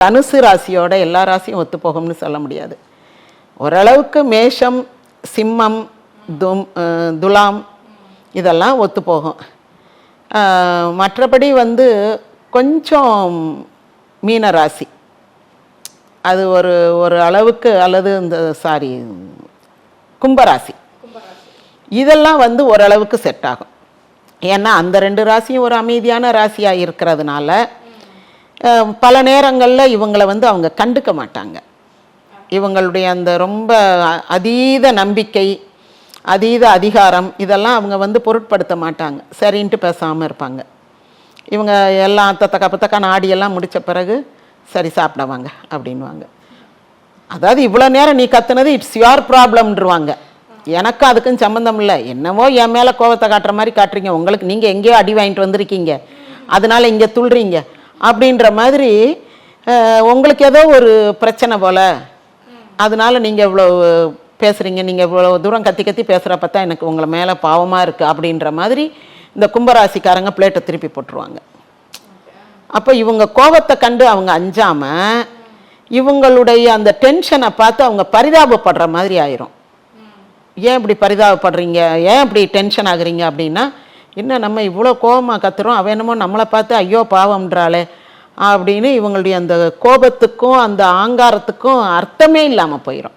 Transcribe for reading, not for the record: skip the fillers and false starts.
தனுசு ராசியோட எல்லா ராசியும் ஒத்து போகும்னு சொல்ல முடியாது. ஓரளவுக்கு மேஷம், சிம்மம், துலாம் இதெல்லாம் ஒத்து போகும். மற்றபடி கொஞ்சம் மீன ராசி அது ஒரு அளவுக்கு, அல்லது இந்த கும்பராசி இதெல்லாம் ஓரளவுக்கு செட் ஆகும். ஏன்னா அந்த ரெண்டு ராசியும் ஒரு அமைதியான ராசியாக இருக்கிறதுனால பல நேரங்களில் இவங்களை அவங்க கண்டுக்க மாட்டாங்க. இவங்களுடைய அந்த ரொம்ப அதீத நம்பிக்கை, அதீத அதிகாரம் இதெல்லாம் அவங்க பொருட்படுத்த மாட்டாங்க. சரின்ட்டு பேசாமல் இருப்பாங்க. இவங்க எல்லாம் தத்தக்க நாடியெல்லாம் முடித்த பிறகு சரி சாப்பிடவாங்க அப்படின்வாங்க. அதாவது இவ்வளோ நேரம் நீ கத்துனது இட்ஸ் யுவர் ப்ராப்ளம்ன்றவாங்க. எனக்கும் அதுக்கும் சம்மந்தம் இல்லை. என்னவோ என் மேலே கோபத்தை காட்டுற மாதிரி காட்டுறீங்க, உங்களுக்கு நீங்கள் எங்கேயோ அடி வாங்கிட்டு வந்திருக்கீங்க, அதனால இங்கே துள்றீங்க அப்படின்ற மாதிரி. உங்களுக்கு ஏதோ ஒரு பிரச்சனை போல், அதனால நீங்கள் இவ்வளோ பேசுகிறீங்க, நீங்கள் இவ்வளோ தூரம் கத்தி கத்தி பேசுகிறப்ப தான் எனக்கு உங்களை மேலே பாவமாக இருக்குது அப்படின்ற மாதிரி இந்த கும்பராசிக்காரங்க பிளேட்டை திருப்பி போட்டுருவாங்க. அப்போ இவங்க கோபத்தை கண்டு அவங்க அஞ்சாமல் இவங்களுடைய அந்த டென்ஷனை பார்த்து அவங்க பரிதாபப்படுற மாதிரி ஆயிரும். ஏன் இப்படி பரிதாபப்படுறீங்க, ஏன் இப்படி டென்ஷன் ஆகுறீங்க அப்படின்னா, என்ன நம்ம இவ்வளோ கோபமாக கத்துறோம், அவன் என்னமோ நம்மளை பார்த்து ஐயோ பாவம்ன்றாளே அப்படின்னு இவங்களுடைய அந்த கோபத்துக்கும் அந்த ஆங்காரத்துக்கும் அர்த்தமே இல்லாமல் போயிடும்.